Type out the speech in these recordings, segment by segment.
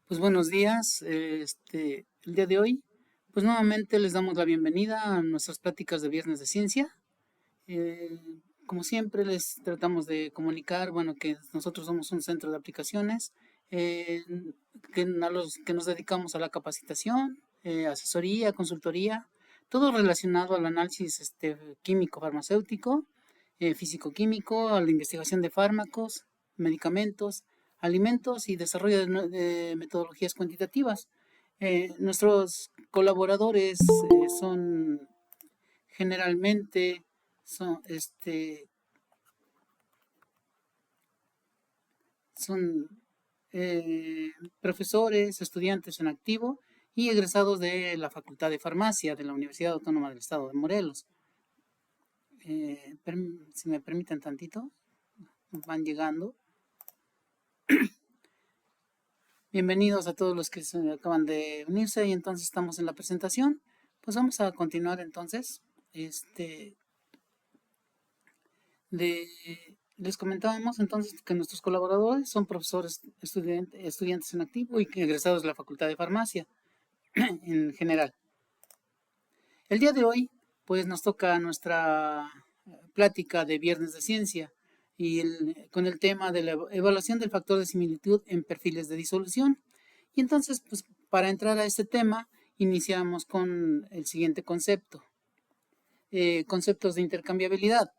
Pues buenos días. El día de hoy, pues nuevamente les damos la bienvenida a nuestras pláticas de Viernes de Ciencia. Eh, Como siempre, les tratamos de comunicar, bueno, que nosotros somos un centro de aplicaciones, eh, a los que nos dedicamos a la capacitación, asesoría, consultoría, todo relacionado al análisis químico farmacéutico, físico-químico, a la investigación de fármacos, medicamentos, alimentos y desarrollo de metodologías cuantitativas. Nuestros colaboradores son generalmente son, son eh, profesores, estudiantes en activo y egresados de la Facultad de Farmacia de la Universidad Autónoma del Estado de Morelos. Si me permiten tantito, van llegando. Bienvenidos a todos los que se acaban de unirse y entonces estamos en la presentación. Pues vamos a continuar entonces. De, Les comentábamos entonces que nuestros colaboradores son profesores, estudiantes en activo y egresados de la Facultad de Farmacia en general. El día de hoy, pues nos toca nuestra plática de Viernes de Ciencia con el tema de la evaluación del factor de similitud en perfiles de disolución. Y entonces, pues para entrar a este tema, iniciamos con el siguiente concepto. Conceptos de intercambiabilidad.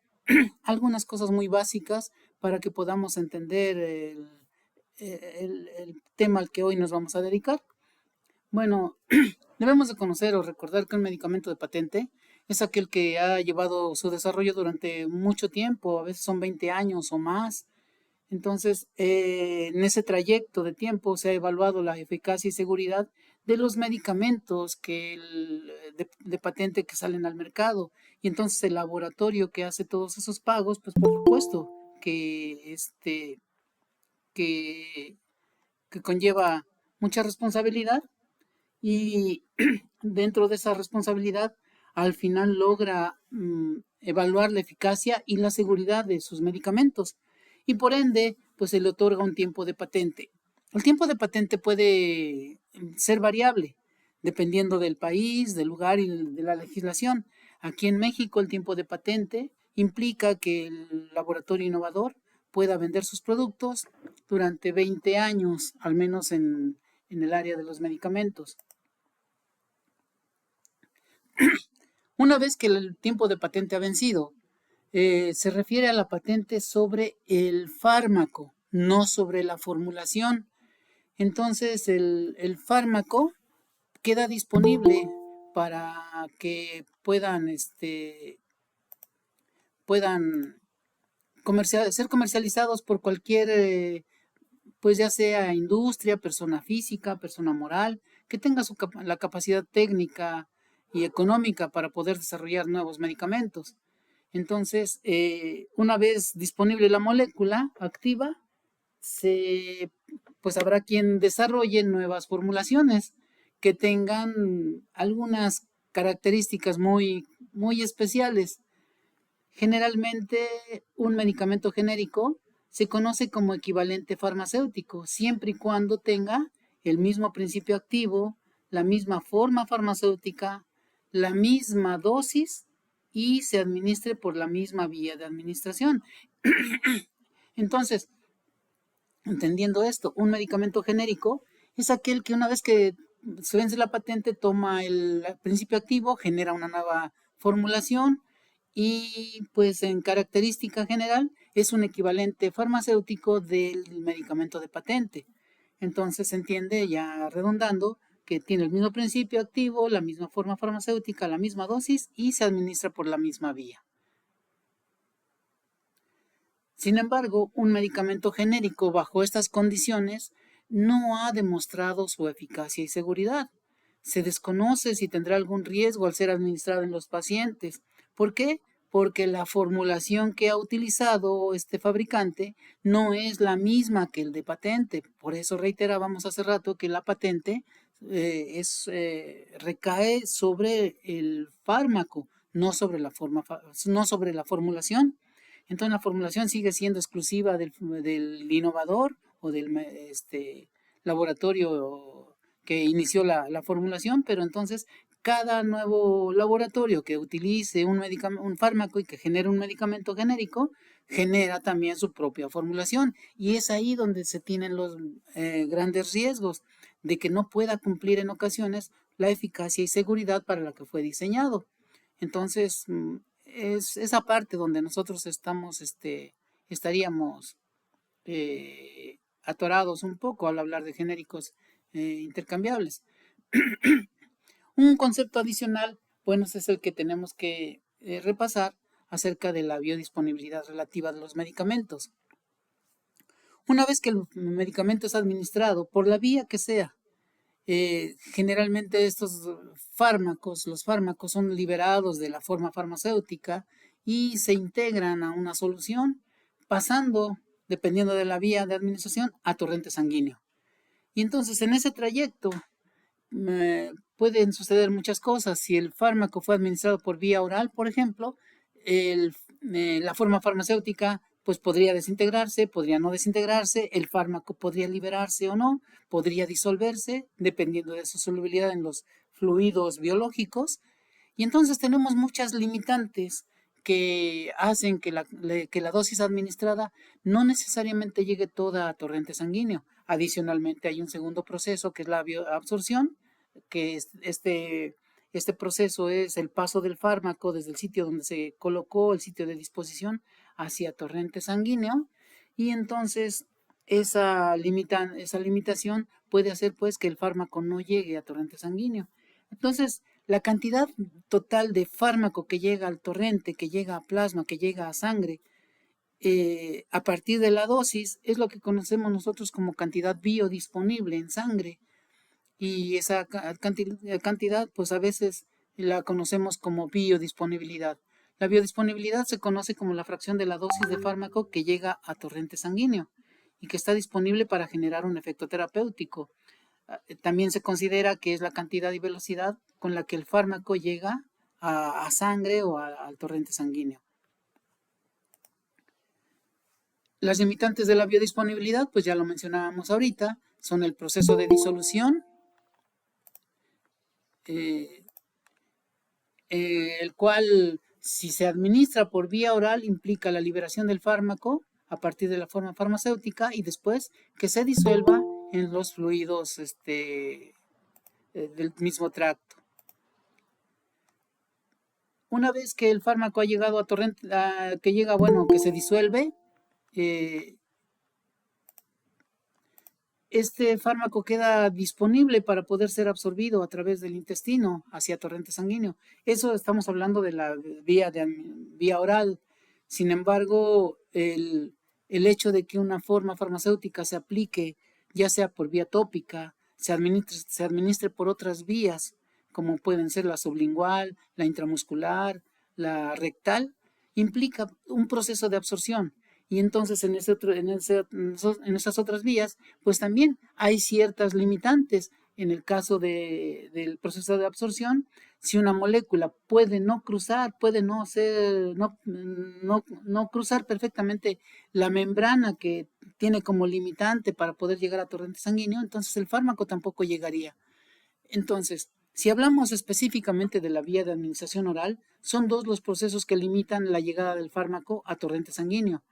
Algunas cosas muy básicas para que podamos entender el tema al que hoy nos vamos a dedicar. Bueno, debemos de conocer o recordar que un medicamento de patente es aquel que ha llevado su desarrollo durante mucho tiempo, a veces son 20 años o más. Entonces, en ese trayecto de tiempo se ha evaluado la eficacia y seguridad de los medicamentos de patente que salen al mercado. Y entonces el laboratorio que hace todos esos pagos, pues por supuesto que, que, que conlleva mucha responsabilidad y dentro de esa responsabilidad al final logra evaluar la eficacia y la seguridad de sus medicamentos y por ende pues se le otorga un tiempo de patente. El tiempo de patente puede ser variable dependiendo del país, del lugar y de la legislación. Aquí en México el tiempo de patente implica que el laboratorio innovador pueda vender sus productos durante 20 años, al menos en el área de los medicamentos. Una vez que el tiempo de patente ha vencido, se refiere a la patente sobre el fármaco, no sobre la formulación. Entonces, el fármaco queda disponible para que puedan ser comercializados por cualquier, pues ya sea industria, persona física, persona moral, que tenga la capacidad técnica y económica para poder desarrollar nuevos medicamentos. Entonces, una vez disponible la molécula activa, pues habrá quien desarrolle nuevas formulaciones que tengan algunas características muy especiales. Generalmente, un medicamento genérico se conoce como equivalente farmacéutico, siempre y cuando tenga el mismo principio activo, la misma forma farmacéutica, la misma dosis y se administre por la misma vía de administración. Entonces, entendiendo esto, un medicamento genérico es aquel que una vez que se vence la patente toma el principio activo, genera una nueva formulación y pues en característica general es un equivalente farmacéutico del medicamento de patente. Entonces se entiende, ya redundando, que tiene el mismo principio activo, la misma forma farmacéutica, la misma dosis y se administra por la misma vía. Sin embargo, un medicamento genérico bajo estas condiciones no ha demostrado su eficacia y seguridad. Se desconoce si tendrá algún riesgo al ser administrado en los pacientes. ¿Por qué? Porque la formulación que ha utilizado este fabricante no es la misma que el de patente. Por eso reiterábamos hace rato que la patente recae sobre el fármaco, no sobre no sobre la formulación. Entonces la formulación sigue siendo exclusiva del innovador o laboratorio que inició la formulación, pero entonces cada nuevo laboratorio que utilice un fármaco y que genere un medicamento genérico, genera también su propia formulación. Y es ahí donde se tienen los grandes riesgos de que no pueda cumplir en ocasiones la eficacia y seguridad para la que fue diseñado. Entonces, es esa parte donde nosotros estaríamos atorados un poco al hablar de genéricos intercambiables. Un concepto adicional, bueno, ese es el que tenemos que repasar acerca de la biodisponibilidad relativa de los medicamentos. Una vez que el medicamento es administrado, por la vía que sea, generalmente los fármacos son liberados de la forma farmacéutica y se integran a una solución, pasando, dependiendo de la vía de administración, a torrente sanguíneo. Y entonces en ese trayecto pueden suceder muchas cosas. Si el fármaco fue administrado por vía oral, por ejemplo, la forma farmacéutica pues podría desintegrarse, podría no desintegrarse, el fármaco podría liberarse o no, podría disolverse, dependiendo de su solubilidad en los fluidos biológicos. Y entonces tenemos muchas limitantes que hacen que la dosis administrada no necesariamente llegue toda a torrente sanguíneo. Adicionalmente hay un segundo proceso que es la bioabsorción, que este proceso es el paso del fármaco desde el sitio donde se colocó, el sitio de disposición, hacia torrente sanguíneo, y entonces esa limitación puede hacer pues que el fármaco no llegue a torrente sanguíneo. Entonces, la cantidad total de fármaco que llega al torrente, que llega a plasma, que llega a sangre, a partir de la dosis, es lo que conocemos nosotros como cantidad biodisponible en sangre. Y esa cantidad, pues a veces la conocemos como biodisponibilidad. La biodisponibilidad se conoce como la fracción de la dosis de fármaco que llega a torrente sanguíneo y que está disponible para generar un efecto terapéutico. También se considera que es la cantidad y velocidad con la que el fármaco llega a sangre o al torrente sanguíneo. Las limitantes de la biodisponibilidad, pues ya lo mencionábamos ahorita, son el proceso de disolución, el cual, si se administra por vía oral, implica la liberación del fármaco a partir de la forma farmacéutica y después que se disuelva en los fluidos del mismo tracto. Una vez que el fármaco ha llegado a torrente, que se disuelve, este fármaco queda disponible para poder ser absorbido a través del intestino hacia torrente sanguíneo. Eso estamos hablando de la vía oral. Sin embargo, el hecho de que una forma farmacéutica se aplique, ya sea por vía tópica, se administre por otras vías, como pueden ser la sublingual, la intramuscular, la rectal, implica un proceso de absorción. Y entonces en esas otras vías, pues también hay ciertas limitantes. En el caso del proceso de absorción, si una molécula puede no cruzar, puede no cruzar perfectamente la membrana que tiene como limitante para poder llegar a torrente sanguíneo, entonces el fármaco tampoco llegaría. Entonces, si hablamos específicamente de la vía de administración oral, son dos los procesos que limitan la llegada del fármaco a torrente sanguíneo.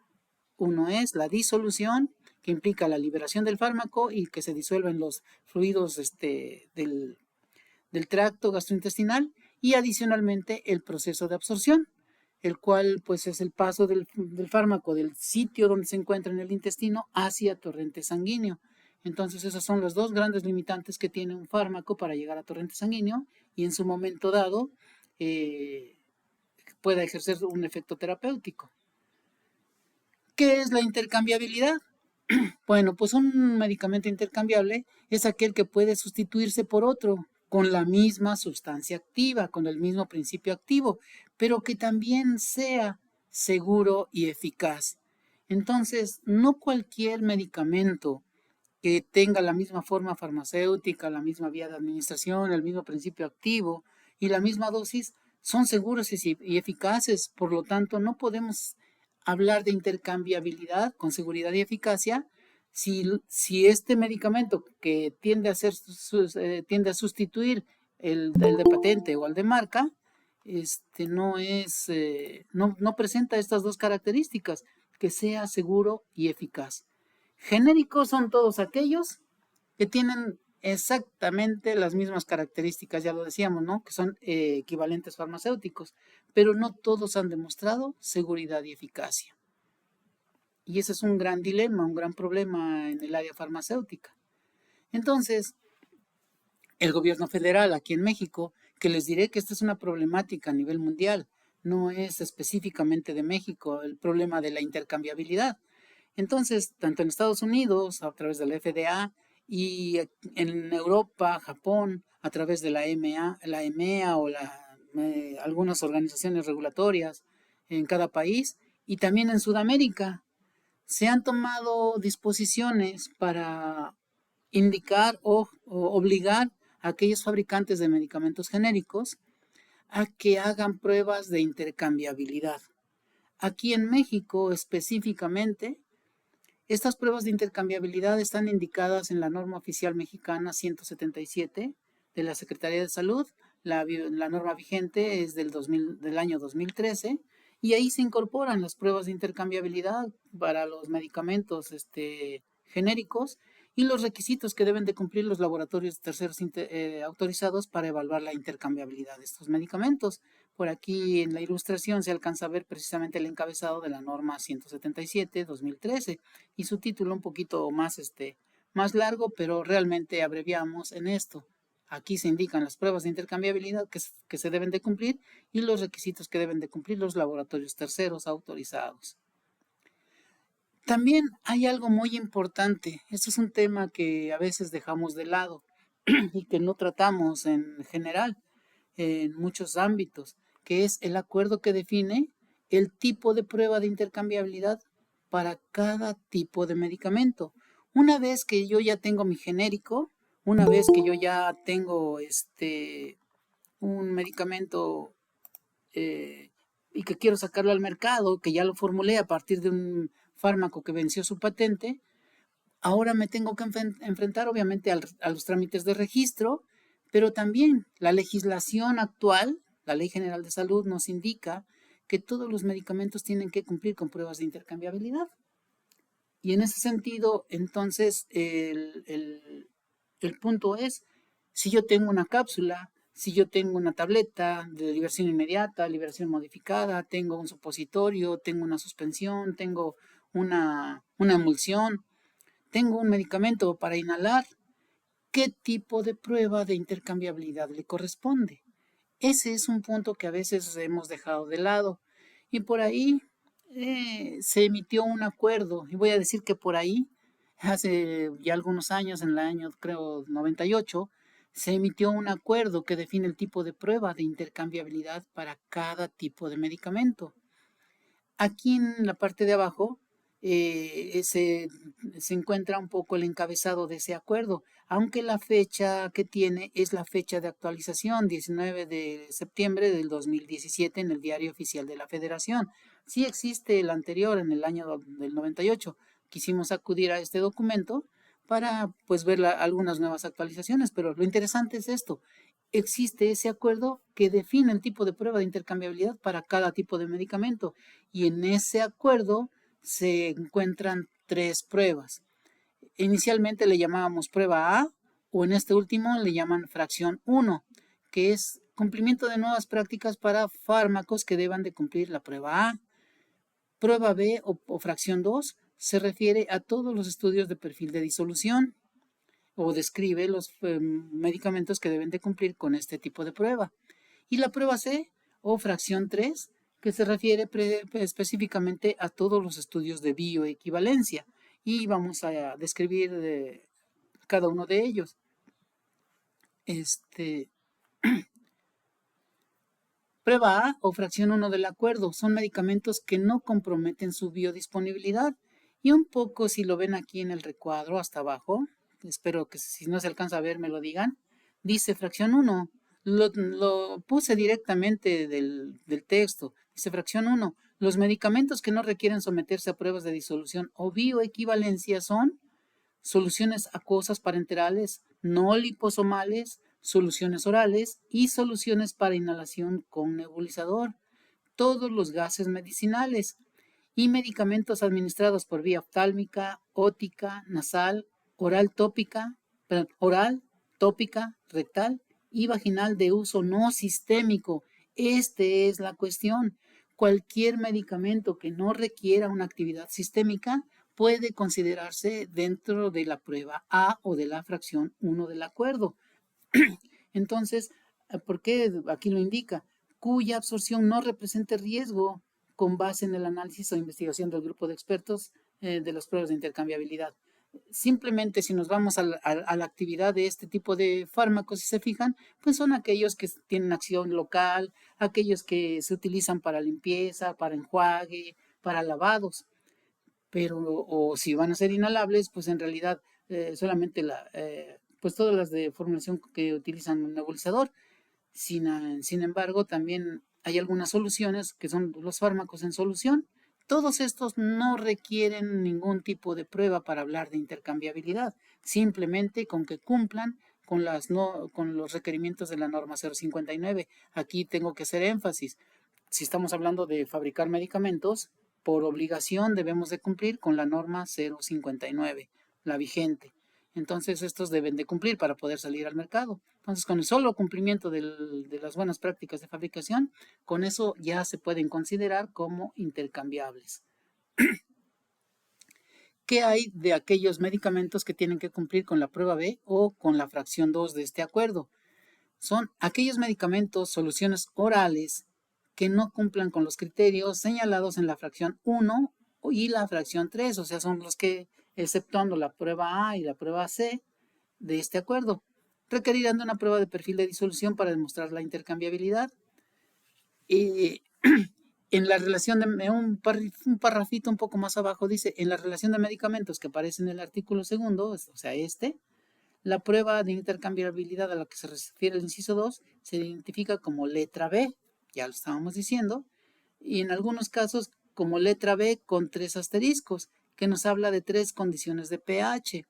Uno es la disolución, que implica la liberación del fármaco y que se disuelva en los fluidos del tracto gastrointestinal, y adicionalmente el proceso de absorción, el cual pues es el paso del fármaco del sitio donde se encuentra en el intestino hacia torrente sanguíneo. Entonces esas son las dos grandes limitantes que tiene un fármaco para llegar a torrente sanguíneo y en su momento dado pueda ejercer un efecto terapéutico. ¿Qué es la intercambiabilidad? Bueno, pues un medicamento intercambiable es aquel que puede sustituirse por otro con la misma sustancia activa, con el mismo principio activo, pero que también sea seguro y eficaz. Entonces, no cualquier medicamento que tenga la misma forma farmacéutica, la misma vía de administración, el mismo principio activo y la misma dosis son seguros y eficaces. Por lo tanto, no podemos hablar de intercambiabilidad con seguridad y eficacia Si este medicamento que tiende a, tiende a sustituir el de patente o el de marca, no presenta estas dos características, que sea seguro y eficaz. Genéricos son todos aquellos que tienen exactamente las mismas características, ya lo decíamos, ¿no? Que son equivalentes farmacéuticos, pero no todos han demostrado seguridad y eficacia. Y ese es un gran dilema, un gran problema en el área farmacéutica. Entonces, el gobierno federal aquí en México, que les diré que esta es una problemática a nivel mundial, no es específicamente de México el problema de la intercambiabilidad. Entonces, tanto en Estados Unidos, a través de la FDA, y en Europa, Japón, a través de la EMEA o algunas organizaciones regulatorias en cada país, y también en Sudamérica, se han tomado disposiciones para indicar o obligar a aquellos fabricantes de medicamentos genéricos a que hagan pruebas de intercambiabilidad. Aquí en México específicamente, estas pruebas de intercambiabilidad están indicadas en la norma oficial mexicana 177 de la Secretaría de Salud. La norma vigente es del año 2013 y ahí se incorporan las pruebas de intercambiabilidad para los medicamentos genéricos y los requisitos que deben de cumplir los laboratorios terceros autorizados para evaluar la intercambiabilidad de estos medicamentos. Por aquí en la ilustración se alcanza a ver precisamente el encabezado de la norma 177-2013 y su título un poquito más largo, pero realmente abreviamos en esto. Aquí se indican las pruebas de intercambiabilidad que se deben de cumplir y los requisitos que deben de cumplir los laboratorios terceros autorizados. También hay algo muy importante. Esto es un tema que a veces dejamos de lado y que no tratamos en general en muchos ámbitos, que es el acuerdo que define el tipo de prueba de intercambiabilidad para cada tipo de medicamento. Una vez que yo ya tengo mi genérico, una vez que yo ya tengo un medicamento y que quiero sacarlo al mercado, que ya lo formulé a partir de un fármaco que venció su patente, ahora me tengo que enfrentar obviamente a los trámites de registro, pero también la legislación actual, la Ley General de Salud, nos indica que todos los medicamentos tienen que cumplir con pruebas de intercambiabilidad. Y en ese sentido, entonces, el punto es, si yo tengo una cápsula, si yo tengo una tableta de liberación inmediata, liberación modificada, tengo un supositorio, tengo una suspensión, tengo una emulsión, tengo un medicamento para inhalar, ¿qué tipo de prueba de intercambiabilidad le corresponde? Ese es un punto que a veces hemos dejado de lado. Y por ahí se emitió un acuerdo, y voy a decir que por ahí, hace ya algunos años, en el año creo 98, se emitió un acuerdo que define el tipo de prueba de intercambiabilidad para cada tipo de medicamento. Aquí en la parte de abajo se encuentra un poco el encabezado de ese acuerdo, aunque la fecha que tiene es la fecha de actualización, 19 de septiembre del 2017 en el Diario Oficial de la Federación. Sí existe el anterior en el año del 98. Quisimos acudir a este documento para pues ver algunas nuevas actualizaciones, pero lo interesante es esto. Existe ese acuerdo que define el tipo de prueba de intercambiabilidad para cada tipo de medicamento y en ese acuerdo se encuentran 3 pruebas. Inicialmente le llamábamos prueba A o en este último le llaman fracción 1, que es cumplimiento de nuevas prácticas para fármacos que deban de cumplir la prueba A. Prueba B o fracción 2 se refiere a todos los estudios de perfil de disolución o describe los medicamentos que deben de cumplir con este tipo de prueba. Y la prueba C o fracción 3 que se refiere específicamente a todos los estudios de bioequivalencia y vamos a describir cada uno de ellos. Prueba A o fracción 1 del acuerdo son medicamentos que no comprometen su biodisponibilidad y un poco si lo ven aquí en el recuadro hasta abajo, espero que si no se alcanza a ver me lo digan, dice fracción 1, lo puse directamente del texto, dice fracción 1, los medicamentos que no requieren someterse a pruebas de disolución o bioequivalencia son soluciones acuosas parenterales, no liposomales, soluciones orales y soluciones para inhalación con nebulizador, todos los gases medicinales y medicamentos administrados por vía oftálmica, ótica, nasal, oral, tópica, rectal y vaginal de uso no sistémico. Esta es la cuestión. Cualquier medicamento que no requiera una actividad sistémica puede considerarse dentro de la prueba A o de la fracción 1 del acuerdo. Entonces, ¿por qué aquí lo indica? Cuya absorción no represente riesgo con base en el análisis o investigación del grupo de expertos de las pruebas de intercambiabilidad. Simplemente si nos vamos a la actividad de este tipo de fármacos, si se fijan, pues son aquellos que tienen acción local, aquellos que se utilizan para limpieza, para enjuague, para lavados, pero o si van a ser inhalables, pues en realidad solamente pues todas las de formulación que utilizan un nebulizador. Sin embargo, también hay algunas soluciones que son los fármacos en solución. Todos estos no requieren ningún tipo de prueba para hablar de intercambiabilidad, simplemente con que cumplan con los requerimientos de la norma 059. Aquí tengo que hacer énfasis. Si estamos hablando de fabricar medicamentos, por obligación debemos de cumplir con la norma 059, la vigente. Entonces estos deben de cumplir para poder salir al mercado. Entonces con el solo cumplimiento de las buenas prácticas de fabricación, con eso ya se pueden considerar como intercambiables. ¿Qué hay de aquellos medicamentos que tienen que cumplir con la prueba B o con la fracción 2 de este acuerdo? Son aquellos medicamentos, soluciones orales que no cumplan con los criterios señalados en la fracción 1 y la fracción 3, o sea, son los que, exceptuando la prueba A y la prueba C de este acuerdo, requerirán de una prueba de perfil de disolución para demostrar la intercambiabilidad. En la relación de un parrafito un poco más abajo dice, en la relación de medicamentos que aparece en el artículo segundo, o sea, la prueba de intercambiabilidad a la que se refiere el inciso 2 se identifica como letra B, ya lo estábamos diciendo, y en algunos casos como letra B con 3 asteriscos, que nos habla de 3 condiciones de pH.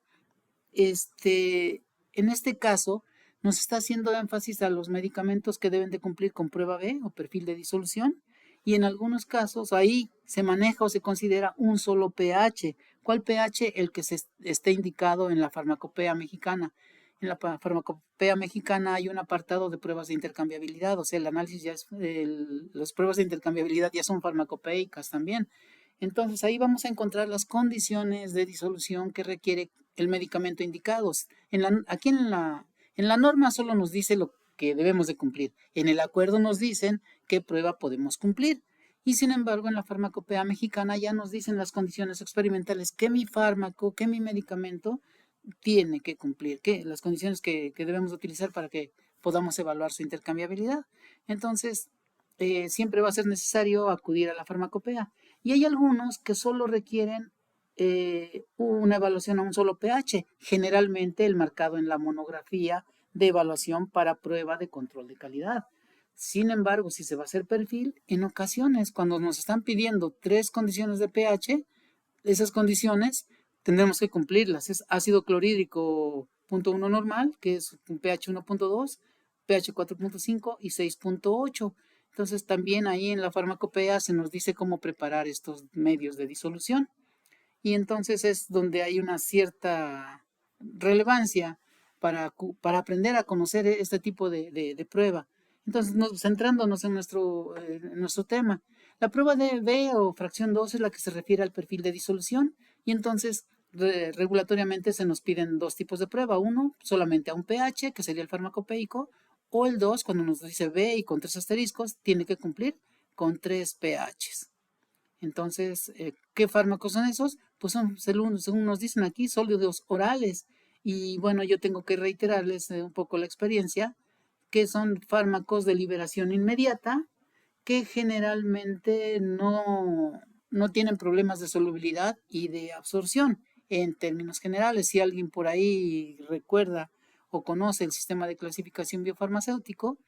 En este caso, nos está haciendo énfasis a los medicamentos que deben de cumplir con prueba B o perfil de disolución, y en algunos casos ahí se maneja o se considera un solo pH. ¿Cuál pH? El que esté indicado en la farmacopea mexicana. En la farmacopea mexicana hay un apartado de pruebas de intercambiabilidad, o sea, el análisis ya es, las pruebas de intercambiabilidad ya son farmacopeicas también. Entonces ahí vamos a encontrar las condiciones de disolución que requiere el medicamento indicado. Aquí en la norma solo nos dice lo que debemos de cumplir. En el acuerdo nos dicen qué prueba podemos cumplir. Y sin embargo, en la farmacopea mexicana ya nos dicen las condiciones experimentales que mi fármaco, que mi medicamento tiene que cumplir, las condiciones que debemos utilizar para que podamos evaluar su intercambiabilidad. Entonces, siempre va a ser necesario acudir a la farmacopea. Y hay algunos que solo requieren una evaluación a un solo pH, generalmente el marcado en la monografía de evaluación para prueba de control de calidad. Sin embargo, si se va a hacer perfil, en ocasiones cuando nos están pidiendo 3 condiciones de pH, esas condiciones tendremos que cumplirlas. Es ácido clorhídrico .1 normal, que es un pH 1.2, pH 4.5 y 6.8. Entonces también ahí en la farmacopea se nos dice cómo preparar estos medios de disolución. Y entonces es donde hay una cierta relevancia para aprender a conocer este tipo de prueba. Entonces, centrándonos en nuestro tema, la prueba de B o fracción 2 es la que se refiere al perfil de disolución y entonces regulatoriamente se nos piden 2 tipos de prueba. Uno, solamente a un pH, que sería el farmacopeico, o el 2, cuando nos dice B y con 3 asteriscos, tiene que cumplir con 3 pHs. Entonces, ¿qué fármacos son esos? Pues son, según nos dicen aquí, sólidos orales. Y bueno, yo tengo que reiterarles un poco la experiencia, que son fármacos de liberación inmediata, que generalmente no tienen problemas de solubilidad y de absorción. En términos generales, si alguien por ahí recuerda o conoce el sistema de clasificación biofarmacéutico,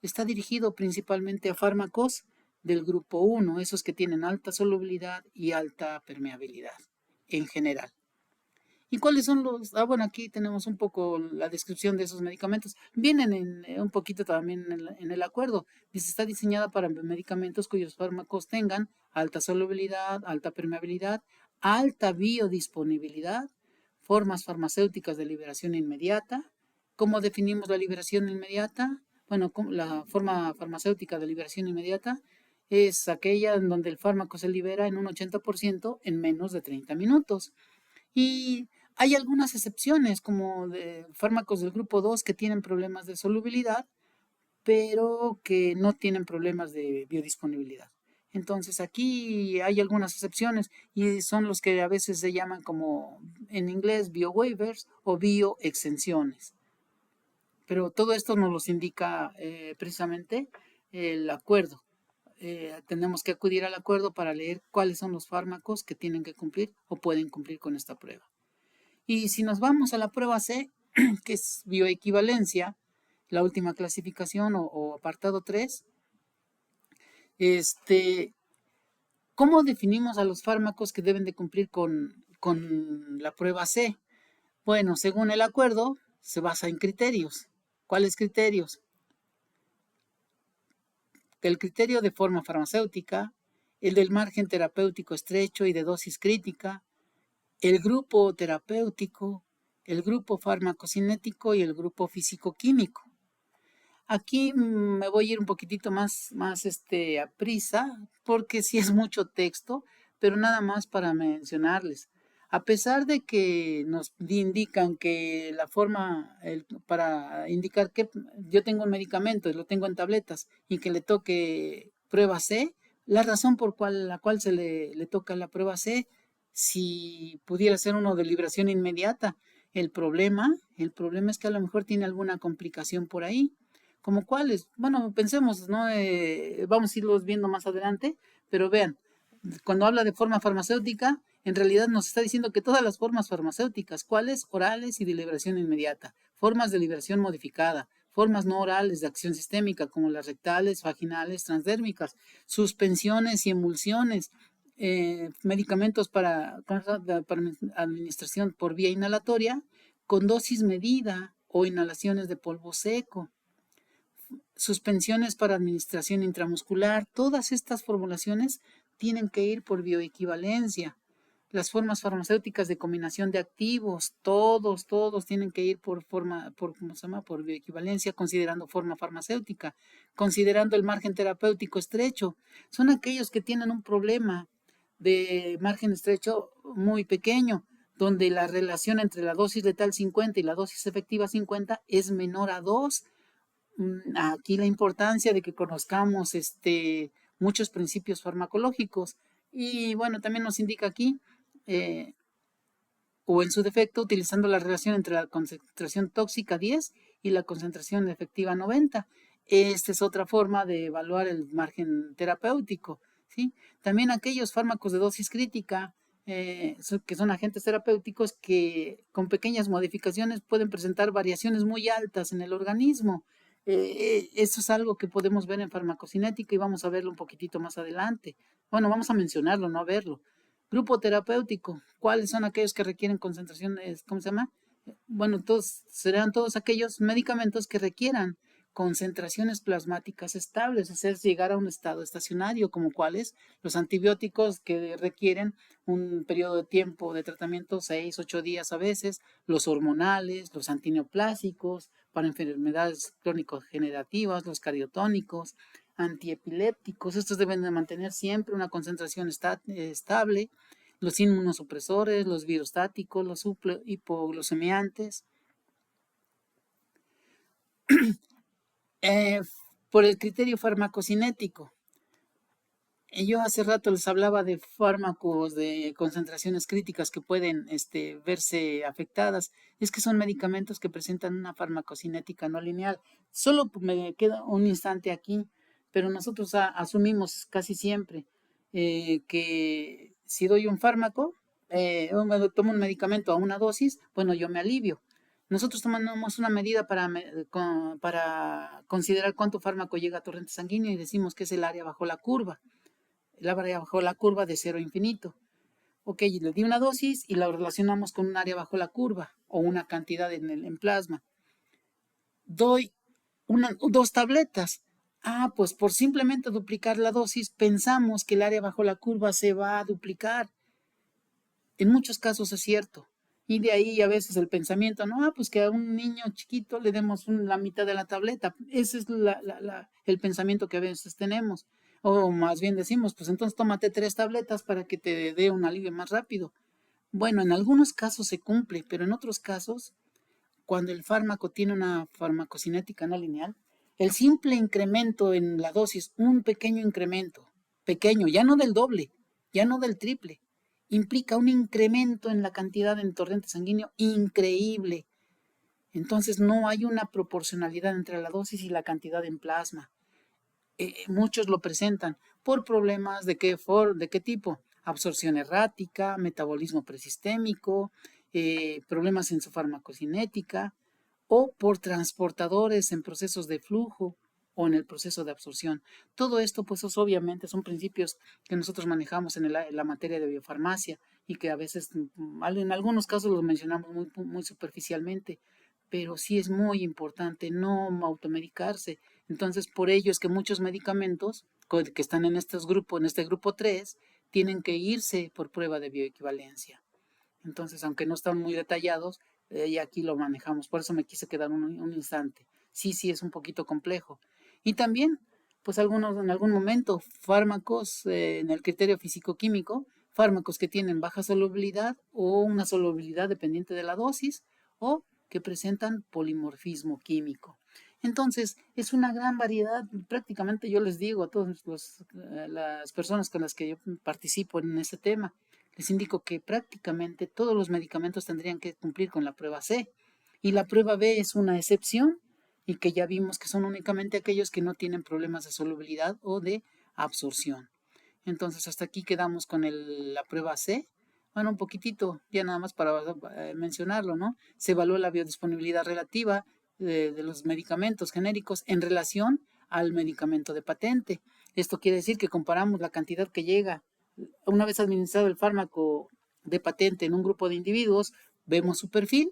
está dirigido principalmente a fármacos del grupo 1, esos que tienen alta solubilidad y alta permeabilidad en general. ¿Y cuáles son los? Ah, bueno, aquí tenemos un poco la descripción de esos medicamentos. Vienen un poquito también en el acuerdo. Dice, está diseñada para medicamentos cuyos fármacos tengan alta solubilidad, alta permeabilidad, alta biodisponibilidad, formas farmacéuticas de liberación inmediata. ¿Cómo definimos la liberación inmediata? Bueno, la forma farmacéutica de liberación inmediata es aquella en donde el fármaco se libera en un 80% en menos de 30 minutos. Y hay algunas excepciones, como de fármacos del grupo 2 que tienen problemas de solubilidad, pero que no tienen problemas de biodisponibilidad. Entonces aquí hay algunas excepciones y son los que a veces se llaman como en inglés biowaivers o bioexenciones. Pero todo esto nos los indica precisamente el acuerdo. Tenemos que acudir al acuerdo para leer cuáles son los fármacos que tienen que cumplir o pueden cumplir con esta prueba. Y si nos vamos a la prueba C, que es bioequivalencia, la última clasificación o apartado 3, ¿cómo definimos a los fármacos que deben de cumplir con la prueba C? Bueno, según el acuerdo, se basa en criterios. ¿Cuáles criterios? El criterio de forma farmacéutica, el del margen terapéutico estrecho y de dosis crítica, el grupo terapéutico, el grupo farmacocinético y el grupo físico-químico. Aquí me voy a ir un poquitito más a prisa, porque sí es mucho texto, pero nada más para mencionarles. A pesar de que nos indican que la forma para indicar que yo tengo un medicamento y lo tengo en tabletas y que le toque prueba C, la razón por la cual se le toca la prueba C, si pudiera ser uno de liberación inmediata, el problema es que a lo mejor tiene alguna complicación por ahí. ¿Como cuáles? Bueno, pensemos, ¿no? Vamos a irlos viendo más adelante, pero vean, cuando habla de forma farmacéutica, en realidad nos está diciendo que todas las formas farmacéuticas, ¿cuáles? Orales y de liberación inmediata, formas de liberación modificada, formas no orales de acción sistémica, como las rectales, vaginales, transdérmicas, suspensiones y emulsiones, medicamentos para administración por vía inhalatoria, con dosis medida o inhalaciones de polvo seco, suspensiones para administración intramuscular, todas estas formulaciones tienen que ir por bioequivalencia. Las formas farmacéuticas de combinación de activos, todos tienen que ir ¿cómo se llama? Por bioequivalencia, considerando forma farmacéutica, considerando el margen terapéutico estrecho. Son aquellos que tienen un problema de margen estrecho muy pequeño, donde la relación entre la dosis letal 50 y la dosis efectiva 50 es menor a 2. Aquí la importancia de que conozcamos muchos principios farmacológicos. Y bueno, también nos indica aquí, eh, o en su defecto, utilizando la relación entre la concentración tóxica 10 y la concentración efectiva 90. Esta es otra forma de evaluar el margen terapéutico, ¿sí? También aquellos fármacos de dosis crítica, que son agentes terapéuticos que con pequeñas modificaciones pueden presentar variaciones muy altas en el organismo. Eso es algo que podemos ver en farmacocinética y vamos a verlo un poquitito más adelante. Bueno, vamos a mencionarlo, no a verlo. Grupo terapéutico, ¿cuáles son aquellos que requieren concentraciones, ¿cómo se llama? Bueno, serán todos aquellos medicamentos que requieran concentraciones plasmáticas estables, es decir, llegar a un estado estacionario, como cuáles, los antibióticos que requieren un periodo de tiempo de tratamiento, 6, 8 días a veces, los hormonales, los antineoplásicos, para enfermedades crónico-generativas, los cardiotónicos, antiepilépticos, estos deben de mantener siempre una concentración estable, los inmunosupresores, los virostáticos, los hipoglucemiantes. Eh, por el criterio farmacocinético. Yo hace rato les hablaba de fármacos de concentraciones críticas que pueden verse afectadas. Es que son medicamentos que presentan una farmacocinética no lineal. Solo me queda un instante aquí, pero nosotros asumimos casi siempre que si doy un fármaco, tomo un medicamento a una dosis, bueno, yo me alivio. Nosotros tomamos una medida para considerar cuánto fármaco llega a torrente sanguíneo y decimos que es el área bajo la curva de cero a infinito. Ok, le di una dosis y la relacionamos con un área bajo la curva o una cantidad en plasma. Doy dos tabletas. Ah, pues por simplemente duplicar la dosis, pensamos que el área bajo la curva se va a duplicar. En muchos casos es cierto. Y de ahí a veces el pensamiento, no, pues que a un niño chiquito le demos la mitad de la tableta. Ese es el pensamiento que a veces tenemos. O más bien decimos, pues entonces tómate 3 tabletas para que te dé un alivio más rápido. Bueno, en algunos casos se cumple, pero en otros casos, cuando el fármaco tiene una farmacocinética no lineal, el simple incremento en la dosis, un pequeño incremento, pequeño, ya no del doble, ya no del triple, implica un incremento en la cantidad en torrente sanguíneo increíble. Entonces no hay una proporcionalidad entre la dosis y la cantidad en plasma. Muchos lo presentan por problemas de qué tipo, absorción errática, metabolismo presistémico, problemas en su farmacocinética o por transportadores en procesos de flujo o en el proceso de absorción. Todo esto, pues, obviamente son principios que nosotros manejamos en la materia de biofarmacia y que a veces, en algunos casos los mencionamos muy superficialmente, pero sí es muy importante no automedicarse. Entonces, por ello es que muchos medicamentos que están en este grupo 3, tienen que irse por prueba de bioequivalencia. Entonces, aunque no están muy detallados, y aquí lo manejamos. Por eso me quise quedar un instante. Sí, es un poquito complejo. Y también, pues algunos en algún momento, fármacos en el criterio físico-químico, fármacos que tienen baja solubilidad o una solubilidad dependiente de la dosis o que presentan polimorfismo químico. Entonces, es una gran variedad. Prácticamente yo les digo a todas las personas con las que yo participo en este tema, les indico que prácticamente todos los medicamentos tendrían que cumplir con la prueba C. Y la prueba B es una excepción y que ya vimos que son únicamente aquellos que no tienen problemas de solubilidad o de absorción. Entonces, hasta aquí quedamos con la prueba C. Bueno, un poquitito, ya nada más para mencionarlo, ¿no? Se evalúa la biodisponibilidad relativa de los medicamentos genéricos en relación al medicamento de patente. Esto quiere decir que comparamos la cantidad que llega una vez administrado el fármaco de patente en un grupo de individuos, vemos su perfil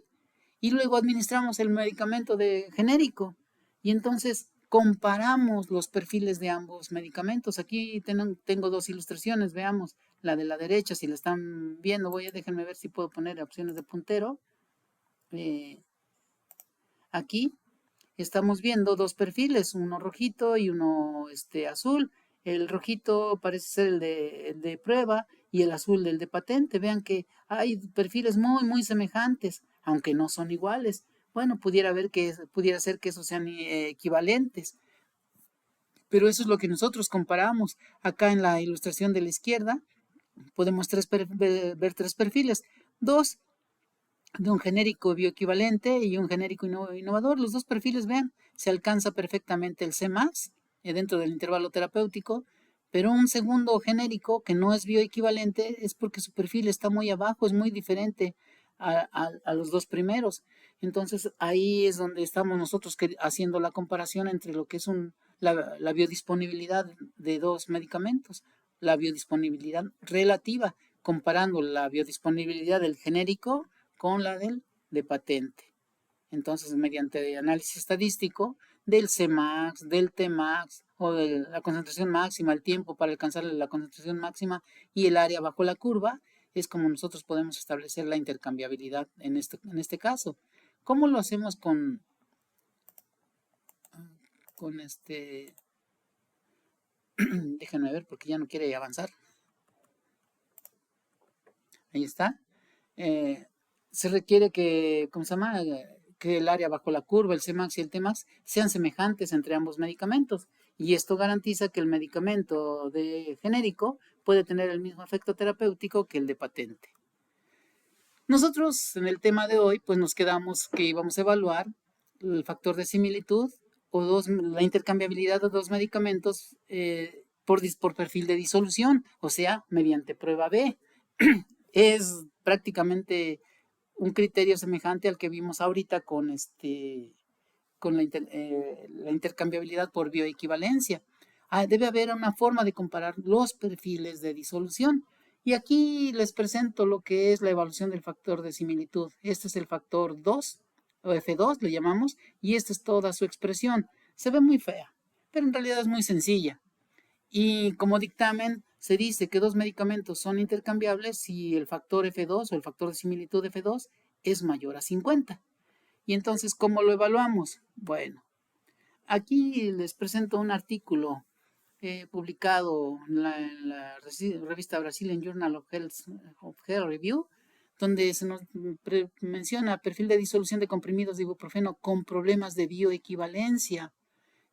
y luego administramos el medicamento de genérico y entonces comparamos los perfiles de ambos medicamentos. Aquí tengo dos ilustraciones, veamos la de la derecha, si la están viendo, déjenme ver si puedo poner opciones de puntero. Aquí estamos viendo dos perfiles, uno rojito y uno azul. El rojito parece ser el de prueba y el azul del de patente. Vean que hay perfiles muy semejantes, aunque no son iguales. Bueno, pudiera ser que esos sean equivalentes, pero eso es lo que nosotros comparamos. Acá en la ilustración de la izquierda podemos ver 3 perfiles. Dos de un genérico bioequivalente y un genérico innovador. Los dos perfiles, vean, se alcanza perfectamente el Cmax dentro del intervalo terapéutico, pero un segundo genérico que no es bioequivalente es porque su perfil está muy abajo, es muy diferente a los dos primeros. Entonces ahí es donde estamos nosotros haciendo la comparación entre lo que es la biodisponibilidad de dos medicamentos, la biodisponibilidad relativa, comparando la biodisponibilidad del genérico con la de patente. Entonces, mediante análisis estadístico del Cmax, del Tmax o de la concentración máxima, el tiempo para alcanzar la concentración máxima y el área bajo la curva, es como nosotros podemos establecer la intercambiabilidad en este caso. ¿Cómo lo hacemos con déjenme ver porque ya no quiere avanzar? Ahí está. Se requiere que, ¿cómo se llama? Que el área bajo la curva, el Cmax y el Tmax, sean semejantes entre ambos medicamentos. Y esto garantiza que el medicamento de genérico puede tener el mismo efecto terapéutico que el de patente. Nosotros en el tema de hoy, pues nos quedamos que íbamos a evaluar el factor de similitud o la intercambiabilidad de dos medicamentos por perfil de disolución, o sea, mediante prueba B. Es prácticamente un criterio semejante al que vimos ahorita con la intercambiabilidad por bioequivalencia. Debe haber una forma de comparar los perfiles de disolución Y aquí les presento lo que es la evaluación del factor de similitud. Este es el factor 2, o F2 le llamamos, y esta es toda su expresión. Se ve muy fea, pero en realidad es muy sencilla. Y como dictamen se dice que dos medicamentos son intercambiables si el factor F2 o el factor de similitud F2 es mayor a 50. Y entonces, ¿cómo lo evaluamos? Bueno, aquí les presento un artículo publicado en la revista Brazilian Journal of Health Review, donde se nos menciona perfil de disolución de comprimidos de ibuprofeno con problemas de bioequivalencia.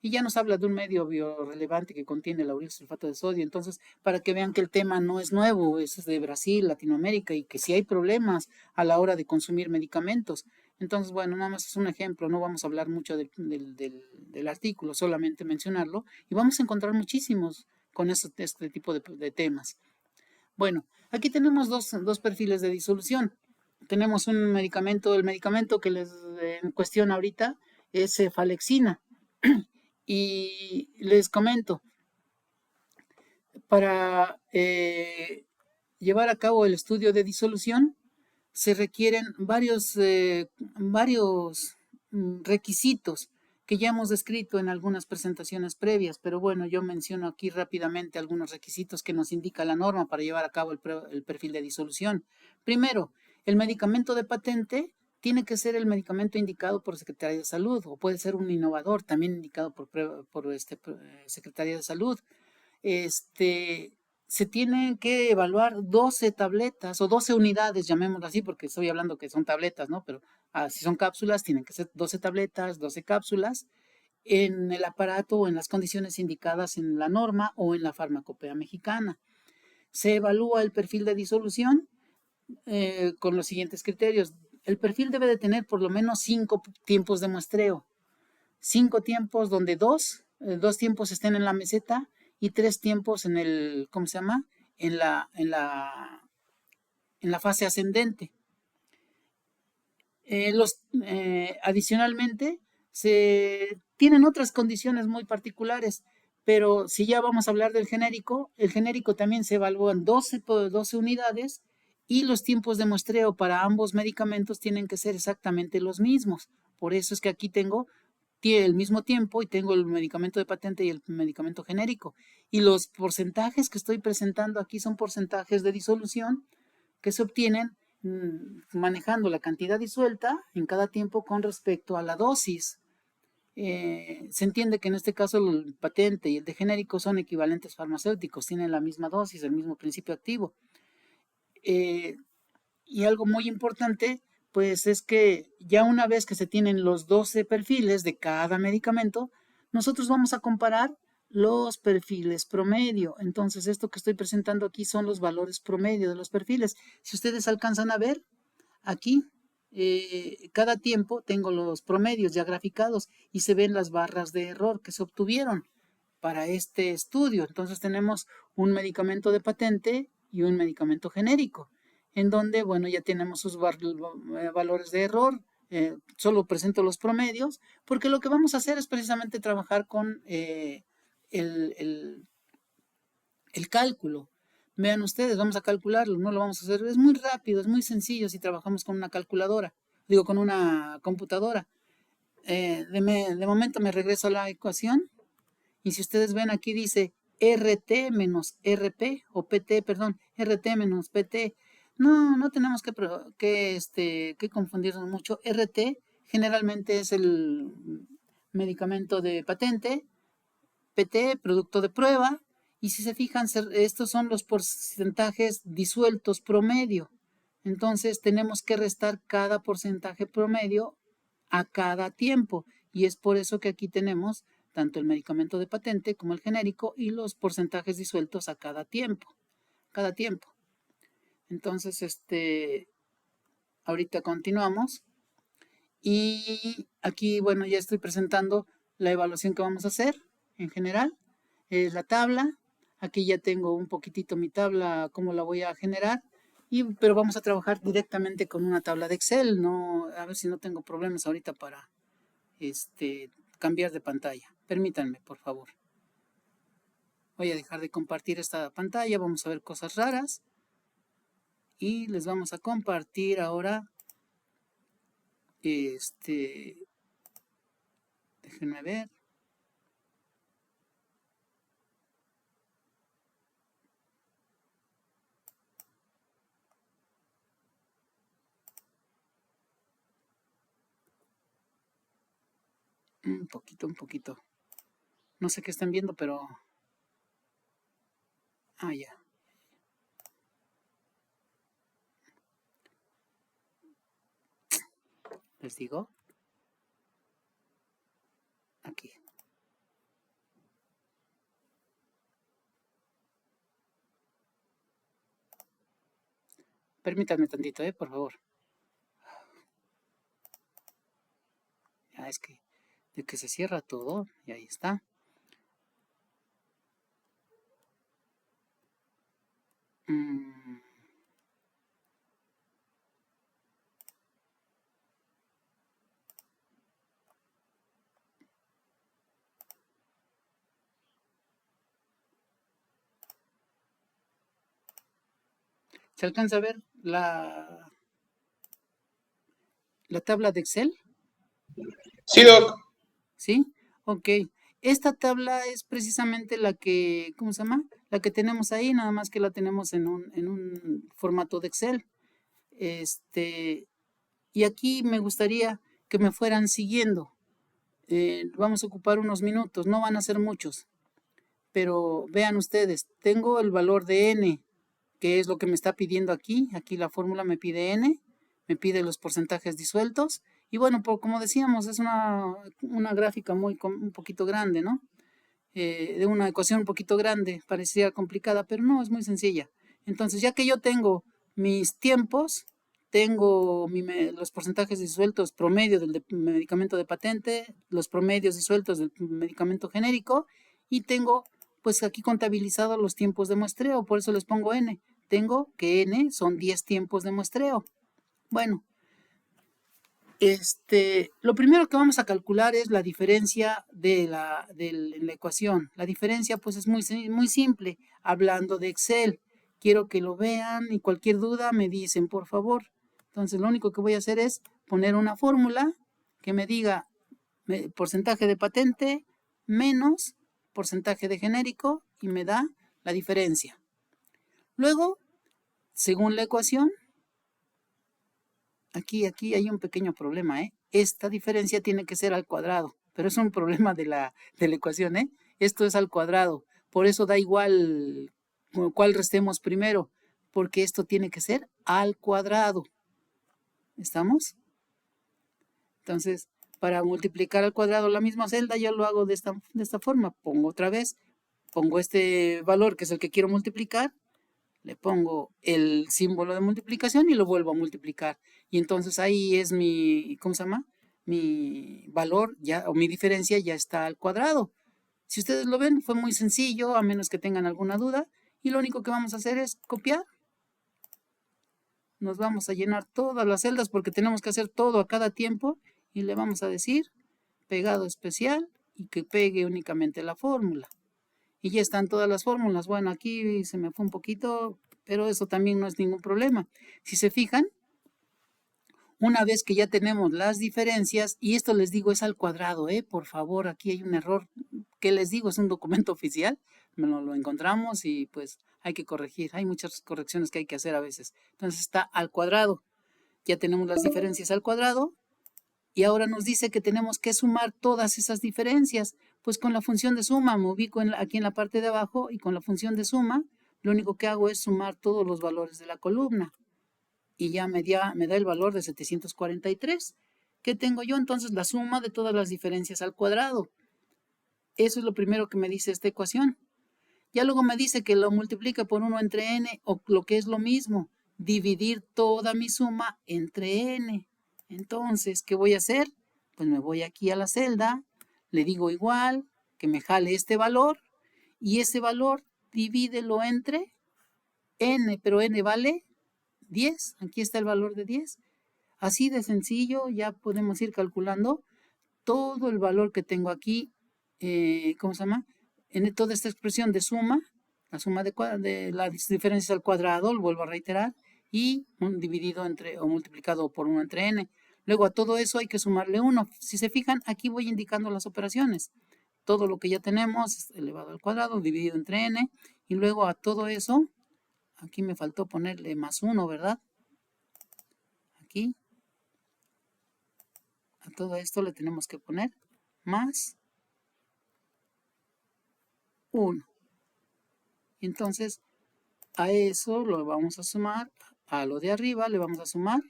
Y ya nos habla de un medio biorelevante que contiene lauril sulfato de sodio. Entonces, para que vean que el tema no es nuevo, es de Brasil, Latinoamérica, y que si hay problemas a la hora de consumir medicamentos. Entonces, bueno, nada más es un ejemplo, no vamos a hablar mucho del artículo, solamente mencionarlo, y vamos a encontrar muchísimos con este tipo de temas. Bueno, aquí tenemos dos perfiles de disolución. Tenemos un medicamento, el medicamento que les en cuestión ahorita es cefalexina. Y les comento, para llevar a cabo el estudio de disolución se requieren varios requisitos que ya hemos descrito en algunas presentaciones previas, pero bueno, yo menciono aquí rápidamente algunos requisitos que nos indica la norma para llevar a cabo el perfil de disolución. Primero, el medicamento de patente tiene que ser el medicamento indicado por Secretaría de Salud, o puede ser un innovador también indicado por Secretaría de Salud. Se tienen que evaluar 12 tabletas o 12 unidades, llamémoslo así, porque estoy hablando que son tabletas, ¿no? Pero si son cápsulas, tienen que ser 12 tabletas, 12 cápsulas en el aparato o en las condiciones indicadas en la norma o en la farmacopea mexicana. Se evalúa el perfil de disolución con los siguientes criterios. El perfil debe de tener por lo menos 5 tiempos de muestreo. 5 tiempos donde dos tiempos estén en la meseta y 3 tiempos en el, ¿cómo se llama? En la fase ascendente. Adicionalmente, se tienen otras condiciones muy particulares, pero si ya vamos a hablar del genérico, el genérico también se evalúan 12 unidades y los tiempos de muestreo para ambos medicamentos tienen que ser exactamente los mismos. Por eso es que aquí tengo el mismo tiempo y tengo el medicamento de patente y el medicamento genérico. Y los porcentajes que estoy presentando aquí son porcentajes de disolución que se obtienen manejando la cantidad disuelta en cada tiempo con respecto a la dosis. Se entiende que en este caso el patente y el de genérico son equivalentes farmacéuticos, tienen la misma dosis, el mismo principio activo. Y algo muy importante, pues es que ya una vez que se tienen los 12 perfiles de cada medicamento, nosotros vamos a comparar los perfiles promedio. Entonces, esto que estoy presentando aquí son los valores promedio de los perfiles. Si ustedes alcanzan a ver, aquí, cada tiempo tengo los promedios ya graficados y se ven las barras de error que se obtuvieron para este estudio. Entonces, tenemos un medicamento de patente y un medicamento genérico, en donde, bueno, ya tenemos sus valores de error. Solo presento los promedios, porque lo que vamos a hacer es precisamente trabajar con el, el, el cálculo. Vean ustedes, vamos a calcularlo, no lo vamos a hacer, es muy rápido, es muy sencillo si trabajamos con una calculadora, digo, con una computadora. De momento me regreso a la ecuación y si ustedes ven aquí dice RT menos RP o PT, perdón, RT menos PT. No tenemos que confundirnos mucho. RT generalmente es el medicamento de patente, PT, producto de prueba, y si se fijan, estos son los porcentajes disueltos promedio. Entonces tenemos que restar cada porcentaje promedio a cada tiempo, y es por eso que aquí tenemos tanto el medicamento de patente como el genérico y los porcentajes disueltos a cada tiempo. Cada tiempo. Entonces, ahorita continuamos. Y aquí, bueno, ya estoy presentando la evaluación que vamos a hacer en general. Es la tabla. Aquí ya tengo un poquitito mi tabla, cómo la voy a generar. Pero vamos a trabajar directamente con una tabla de Excel. No, a ver si no tengo problemas ahorita para cambiar de pantalla. Permítanme, por favor. Voy a dejar de compartir esta pantalla. Vamos a ver cosas raras. y les vamos a compartir ahora, déjenme ver. Un poquito, un poquito. No sé qué están viendo, pero... Ah, ya. Les digo. Aquí. Permítanme tantito, por favor. Ya es que de que se cierra todo, y ahí está. ¿Se alcanza a ver la tabla de Excel? Sí, Doc. ¿Sí? Ok. Esta tabla es precisamente la que, ¿cómo se llama? La que tenemos ahí, nada más que la tenemos en un formato de Excel. Y aquí me gustaría que me fueran siguiendo. Vamos a ocupar unos minutos, no van a ser muchos. Pero vean ustedes, tengo el valor de n, que es lo que me está pidiendo aquí. Aquí la fórmula me pide n, me pide los porcentajes disueltos. Y bueno, como decíamos, es una gráfica un poquito grande, ¿no? De una ecuación un poquito grande, parecía complicada, pero no, es muy sencilla. Entonces, ya que yo tengo mis tiempos, tengo los porcentajes disueltos promedio del medicamento de patente, los promedios disueltos del medicamento genérico, y tengo pues aquí contabilizado los tiempos de muestreo, por eso les pongo n. Tengo que n son 10 tiempos de muestreo. Bueno, lo primero que vamos a calcular es la diferencia de la ecuación. La diferencia pues es muy simple, hablando de Excel. Quiero que lo vean y cualquier duda me dicen, por favor. Entonces lo único que voy a hacer es poner una fórmula que me diga porcentaje de patente menos porcentaje de genérico y me da la diferencia. Luego, según la ecuación, aquí hay un pequeño problema, Esta diferencia tiene que ser al cuadrado, pero es un problema de la ecuación, Esto es al cuadrado, por eso da igual cuál restemos primero, porque esto tiene que ser al cuadrado. ¿Estamos? Entonces, para multiplicar al cuadrado la misma celda, yo lo hago de esta forma. Pongo otra vez, pongo este valor que es el que quiero multiplicar, le pongo el símbolo de multiplicación y lo vuelvo a multiplicar. Y entonces ahí es mi, ¿cómo se llama? Mi valor ya, o mi diferencia ya está al cuadrado. Si ustedes lo ven, fue muy sencillo, a menos que tengan alguna duda. Y lo único que vamos a hacer es copiar. Nos vamos a llenar todas las celdas porque tenemos que hacer todo a cada tiempo. Y le vamos a decir pegado especial y que pegue únicamente la fórmula. Y ya están todas las fórmulas. Bueno, aquí se me fue un poquito, pero eso también no es ningún problema. Si se fijan, una vez que ya tenemos las diferencias, y esto les digo es al cuadrado, por favor, aquí hay un error, que les digo es un documento oficial, lo encontramos y pues hay que corregir, hay muchas correcciones que hay que hacer a veces. Entonces está al cuadrado, ya tenemos las diferencias al cuadrado, y ahora nos dice que tenemos que sumar todas esas diferencias. Pues con la función de suma me ubico aquí en la parte de abajo y con la función de suma lo único que hago es sumar todos los valores de la columna. Y ya me da el valor de 743. ¿Qué tengo yo? Entonces la suma de todas las diferencias al cuadrado. Eso es lo primero que me dice esta ecuación. Ya luego me dice que lo multiplica por 1 entre n, o lo que es lo mismo, dividir toda mi suma entre n. Entonces, ¿qué voy a hacer? Pues me voy aquí a la celda, le digo igual, que me jale este valor, y ese valor divídelo entre n, pero n vale 10. Aquí está el valor de 10. Así de sencillo, ya podemos ir calculando todo el valor que tengo aquí, ¿cómo se llama? En toda esta expresión de suma, la suma de las diferencias al cuadrado, lo vuelvo a reiterar, y dividido entre o multiplicado por 1 entre n. Luego a todo eso hay que sumarle 1. Si se fijan, aquí voy indicando las operaciones. Todo lo que ya tenemos elevado al cuadrado dividido entre n, y luego a todo eso, aquí me faltó ponerle más 1, ¿verdad? Aquí, a todo esto le tenemos que poner más 1. Entonces, a eso lo vamos a sumar, a lo de arriba le vamos a sumar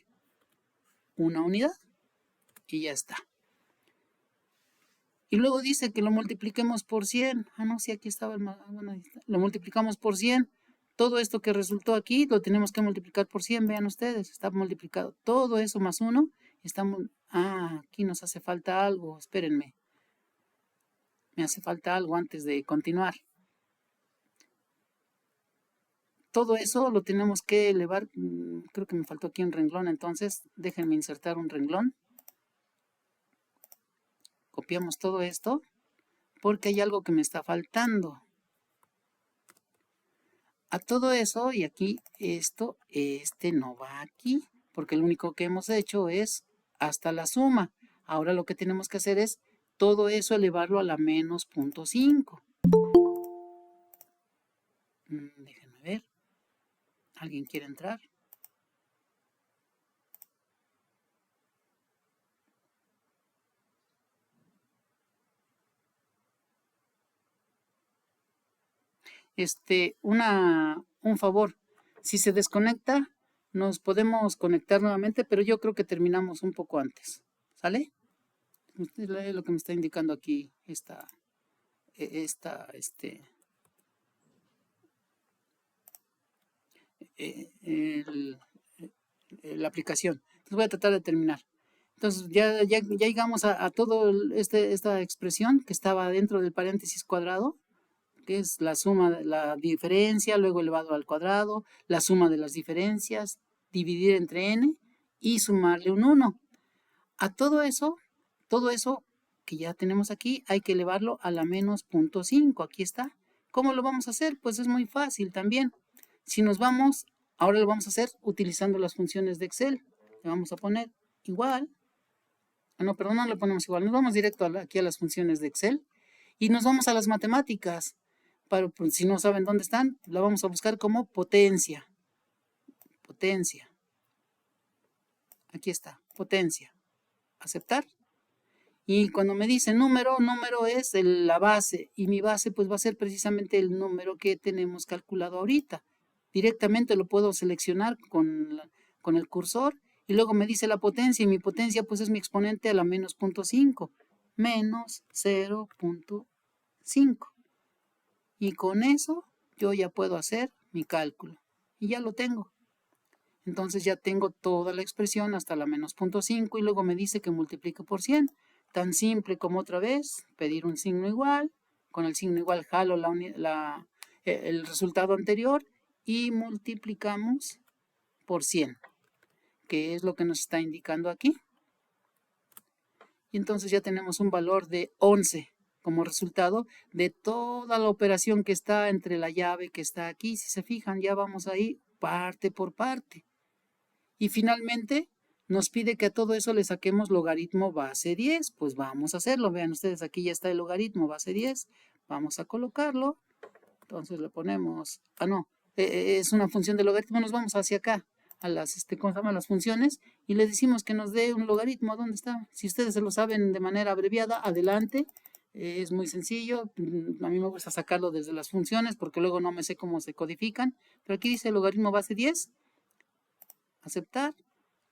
una unidad y ya está. Y luego dice que lo multipliquemos por 100. Ah, no, sí, aquí estaba el... Bueno, lo multiplicamos por 100. Todo esto que resultó aquí lo tenemos que multiplicar por 100. Vean ustedes, está multiplicado. Todo eso más 1 está... aquí nos hace falta algo. Espérenme. Me hace falta algo antes de continuar. Todo eso lo tenemos que elevar. Creo que me faltó aquí un renglón, entonces déjenme insertar un renglón. Copiamos todo esto porque hay algo que me está faltando. A todo eso, y aquí esto, este no va aquí, porque lo único que hemos hecho es hasta la suma. Ahora lo que tenemos que hacer es todo eso elevarlo a la menos 0.5. Déjenme ver. ¿Alguien quiere entrar? Un favor. Si se desconecta, nos podemos conectar nuevamente, pero yo creo que terminamos un poco antes. ¿Sale? Usted lee lo que me está indicando aquí la aplicación. Entonces voy a tratar de terminar. Entonces ya llegamos a todo esta expresión que estaba dentro del paréntesis cuadrado, que es la suma de la diferencia, luego elevado al cuadrado, la suma de las diferencias, dividir entre n y sumarle un 1. A todo eso que ya tenemos aquí, hay que elevarlo a la menos 0.5. Aquí está. ¿Cómo lo vamos a hacer? Pues es muy fácil también. Si nos vamos, ahora lo vamos a hacer utilizando las funciones de Excel. Le vamos a poner igual. No, perdón, no le ponemos igual. Nos vamos directo aquí a las funciones de Excel y nos vamos a las matemáticas. Pues, si no saben dónde están, la vamos a buscar como potencia. Potencia. Aquí está, potencia. Aceptar. Y cuando me dice número es la base. Y mi base pues va a ser precisamente el número que tenemos calculado ahorita. Directamente lo puedo seleccionar con el cursor. Y luego me dice la potencia. Y mi potencia pues es mi exponente a la menos 0.5. Menos 0.5. Y con eso yo ya puedo hacer mi cálculo. Y ya lo tengo. Entonces ya tengo toda la expresión hasta la menos 0.5 y luego me dice que multiplique por 100. Tan simple como otra vez, pedir un signo igual. Con el signo igual jalo el resultado anterior y multiplicamos por 100, que es lo que nos está indicando aquí. Y entonces ya tenemos un valor de 11 como resultado de toda la operación que está entre la llave que está aquí. Si se fijan, ya vamos ahí parte por parte. Y finalmente nos pide que a todo eso le saquemos logaritmo base 10. Pues vamos a hacerlo. Vean ustedes, aquí ya está el logaritmo base 10. Vamos a colocarlo. Entonces le ponemos... es una función de logaritmo. Nos vamos hacia acá, a las, ¿cómo se llaman? Las funciones, y le decimos que nos dé un logaritmo. ¿Dónde está? Si ustedes se lo saben de manera abreviada, adelante. Es muy sencillo. A mí me gusta sacarlo desde las funciones porque luego no me sé cómo se codifican. Pero aquí dice logaritmo base 10. Aceptar.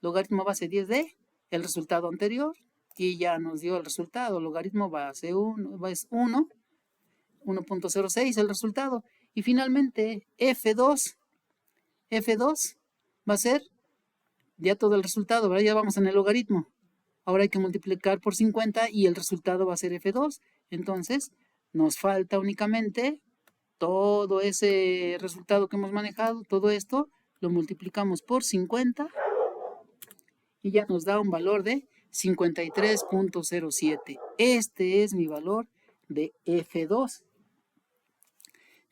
Logaritmo base 10 de el resultado anterior. Y ya nos dio el resultado. Logaritmo base 1 es 1. 1.06 el resultado. Y finalmente F2 va a ser ya todo el resultado, ¿verdad? Ya vamos en el logaritmo. Ahora hay que multiplicar por 50 y el resultado va a ser F2. Entonces nos falta únicamente todo ese resultado que hemos manejado, todo esto lo multiplicamos por 50 y ya nos da un valor de 53.07. Este es mi valor de F2.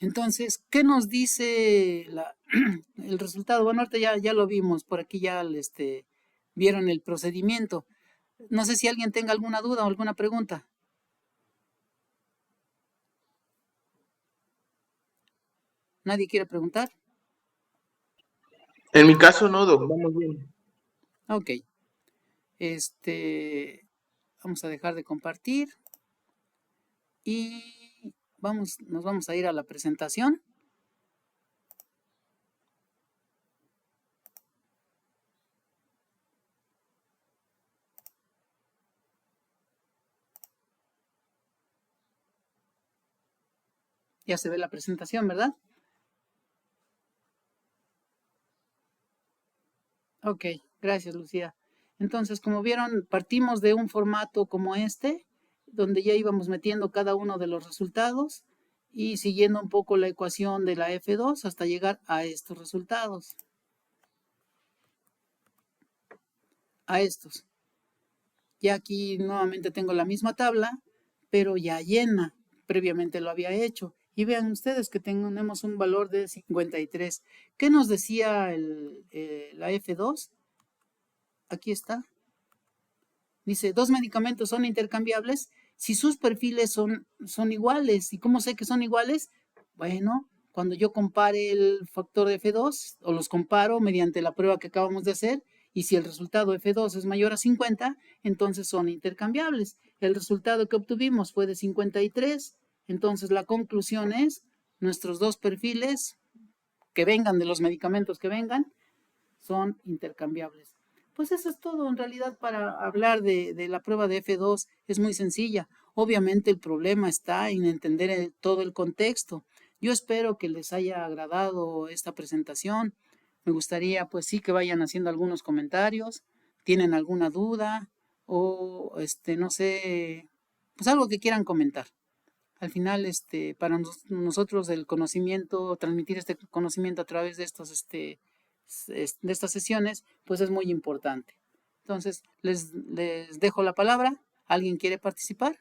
Entonces, ¿qué nos dice el resultado, bueno, ahorita ya lo vimos, por aquí ya vieron el procedimiento. No sé si alguien tenga alguna duda o alguna pregunta. ¿Nadie quiere preguntar? En mi caso no, Doc, vamos bien. Ok. Vamos a dejar de compartir y nos vamos a ir a la presentación. Ya se ve la presentación, ¿verdad? Ok, gracias, Lucía. Entonces, como vieron, partimos de un formato como este, donde ya íbamos metiendo cada uno de los resultados y siguiendo un poco la ecuación de la F2 hasta llegar a estos resultados. A estos. Ya aquí nuevamente tengo la misma tabla, pero ya llena. Previamente lo había hecho. Y vean ustedes que tenemos un valor de 53. ¿Qué nos decía la F2? Aquí está. Dice, dos medicamentos son intercambiables si sus perfiles son iguales. ¿Y cómo sé que son iguales? Bueno, cuando yo compare el factor de F2 o los comparo mediante la prueba que acabamos de hacer, y si el resultado F2 es mayor a 50, entonces son intercambiables. El resultado que obtuvimos fue de 53, entonces la conclusión es, nuestros dos perfiles, que vengan de los medicamentos que vengan, son intercambiables. Pues eso es todo en realidad para hablar de la prueba de F2. Es muy sencilla. Obviamente el problema está en entender todo el contexto. Yo espero que les haya agradado esta presentación. Me gustaría pues sí que vayan haciendo algunos comentarios. ¿Tienen alguna duda? O no sé, pues algo que quieran comentar. Al final, para nosotros el conocimiento, transmitir este conocimiento a través de de estas sesiones, pues es muy importante. Entonces, les dejo la palabra. ¿Alguien quiere participar?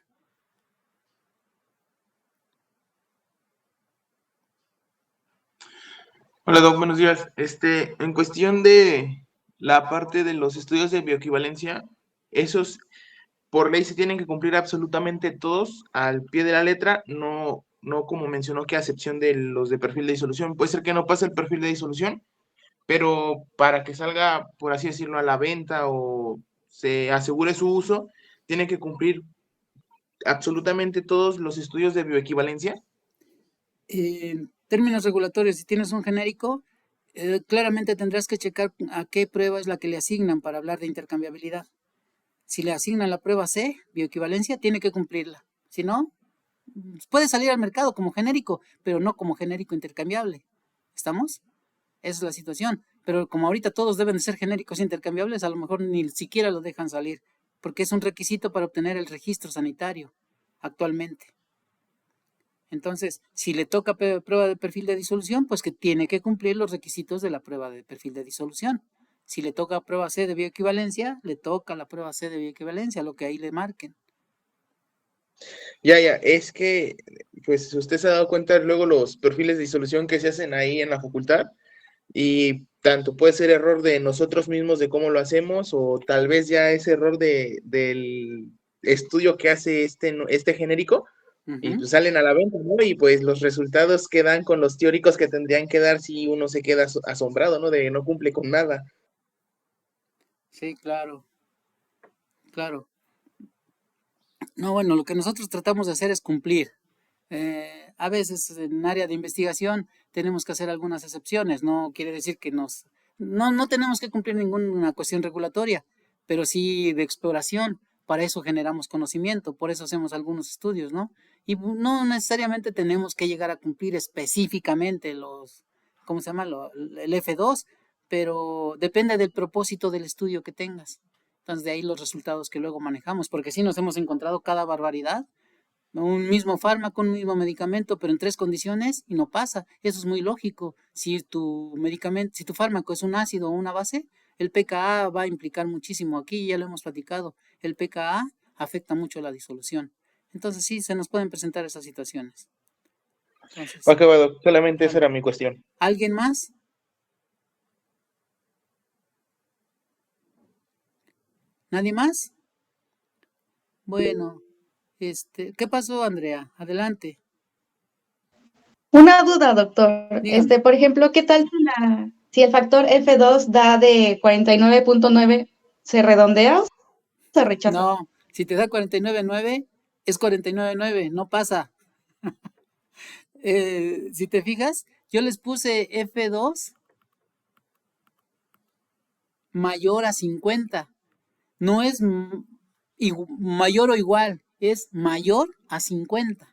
Hola, Doc, buenos días. En cuestión de la parte de los estudios de bioequivalencia, esos por ley se tienen que cumplir absolutamente todos al pie de la letra, no como mencionó que a excepción de los de perfil de disolución. Puede ser que no pase el perfil de disolución, pero para que salga, por así decirlo, a la venta o se asegure su uso, tiene que cumplir absolutamente todos los estudios de bioequivalencia. En términos regulatorios, si tienes un genérico, claramente tendrás que checar a qué prueba es la que le asignan para hablar de intercambiabilidad. Si le asignan la prueba C, bioequivalencia, tiene que cumplirla. Si no, puede salir al mercado como genérico, pero no como genérico intercambiable. ¿Estamos? Esa es la situación. Pero como ahorita todos deben de ser genéricos intercambiables, a lo mejor ni siquiera lo dejan salir, porque es un requisito para obtener el registro sanitario actualmente. Entonces, si le toca prueba de perfil de disolución, pues que tiene que cumplir los requisitos de la prueba de perfil de disolución. Si le toca prueba C de bioequivalencia, le toca la prueba C de bioequivalencia, lo que ahí le marquen. Ya, es que, pues usted se ha dado cuenta luego los perfiles de disolución que se hacen ahí en la facultad y tanto puede ser error de nosotros mismos de cómo lo hacemos o tal vez ya es error del estudio que hace este genérico y pues salen a la venta, ¿no? Y pues los resultados quedan con los teóricos que tendrían que dar si uno se queda asombrado, ¿no? De no cumple con nada. Sí, claro, claro. No, bueno, lo que nosotros tratamos de hacer es cumplir. A veces en área de investigación tenemos que hacer algunas excepciones, no quiere decir que no tenemos que cumplir ninguna cuestión regulatoria, pero sí de exploración, para eso generamos conocimiento, por eso hacemos algunos estudios, ¿no? Y no necesariamente tenemos que llegar a cumplir específicamente ¿cómo se llama? El F2, pero depende del propósito del estudio que tengas. Entonces de ahí los resultados que luego manejamos, porque sí nos hemos encontrado cada barbaridad, un mismo fármaco, un mismo medicamento, pero en tres condiciones y no pasa. Eso es muy lógico. Si tu medicamento, si tu fármaco es un ácido o una base, el pKa va a implicar muchísimo. Aquí ya lo hemos platicado. El pKa afecta mucho la disolución. Entonces sí, se nos pueden presentar esas situaciones. Entonces, Acabado, solamente esa claro. era mi cuestión. ¿Alguien más? ¿Nadie más? Bueno, ¿qué pasó, Andrea? Adelante, Una duda, doctor. dígame. Por ejemplo, ¿qué tal si el factor F2 da de 49.9, se redondea o se rechaza? No, si te da 49.9, es 49.9, no pasa. Si te fijas, yo les puse F2 mayor a 50. No es mayor o igual, es mayor a 50.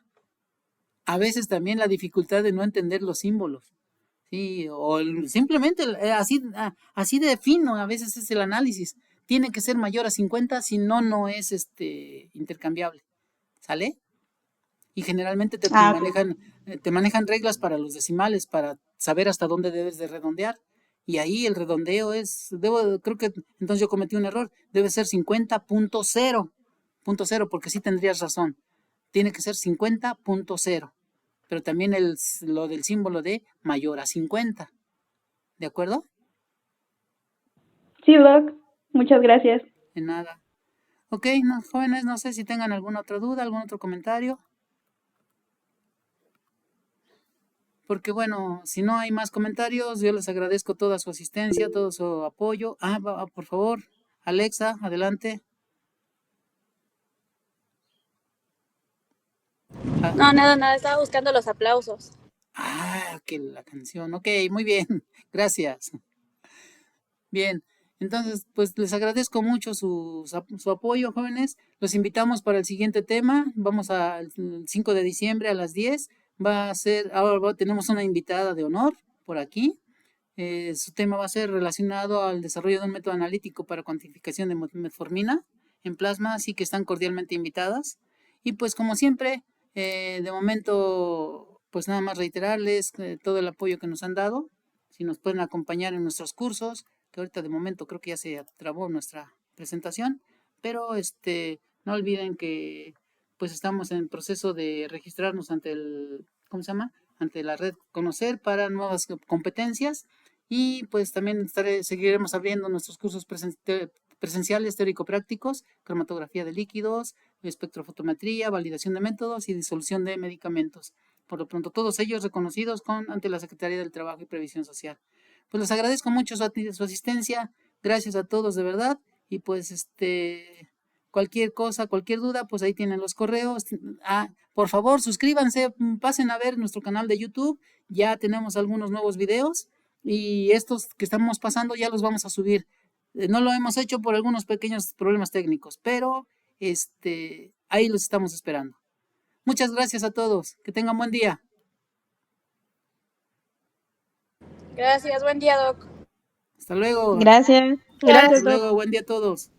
A veces también la dificultad de no entender los símbolos. Sí, o simplemente así de fino a veces es el análisis. Tiene que ser mayor a 50, si no, no es intercambiable. ¿Sale? Y generalmente Ah, ok. te manejan reglas para los decimales, para saber hasta dónde debes de redondear. Y ahí el redondeo creo que entonces yo cometí un error. Debe ser 50.0, porque sí tendrías razón. Tiene que ser 50.0. Pero también lo del símbolo de mayor a 50. ¿De acuerdo? Sí, Doc. Muchas gracias. De nada. Ok, no, jóvenes, no sé si tengan alguna otra duda, algún otro comentario. Porque bueno, si no hay más comentarios, yo les agradezco toda su asistencia, todo su apoyo. Por favor, Alexa, adelante. No, nada, estaba buscando los aplausos. Que la canción. Ok, muy bien, gracias. Bien, entonces, pues les agradezco mucho su apoyo, jóvenes. Los invitamos para el siguiente tema. Vamos al 5 de diciembre a las 10. Tenemos una invitada de honor por aquí. Su tema va a ser relacionado al desarrollo de un método analítico para cuantificación de metformina en plasma, así que están cordialmente invitadas. Y pues como siempre, de momento, pues nada más reiterarles todo el apoyo que nos han dado. Si nos pueden acompañar en nuestros cursos, que ahorita de momento creo que ya se trabó nuestra presentación, pero no olviden que pues estamos en proceso de registrarnos ante ¿cómo se llama? Ante la red Conocer para nuevas competencias, y pues también seguiremos abriendo nuestros cursos presenciales teórico-prácticos, cromatografía de líquidos, espectrofotometría, validación de métodos y disolución de medicamentos. Por lo pronto, todos ellos reconocidos ante la Secretaría del Trabajo y Previsión Social. Pues les agradezco mucho su asistencia. Gracias a todos de verdad. Y pues cualquier cosa, cualquier duda, pues ahí tienen los correos. Por favor, suscríbanse, pasen a ver nuestro canal de YouTube. Ya tenemos algunos nuevos videos y estos que estamos pasando ya los vamos a subir. No lo hemos hecho por algunos pequeños problemas técnicos, pero ahí los estamos esperando. Muchas gracias a todos. Que tengan buen día. Gracias, buen día, Doc. Hasta luego. Gracias. Hasta Gracias, Doc. luego. Buen día a todos.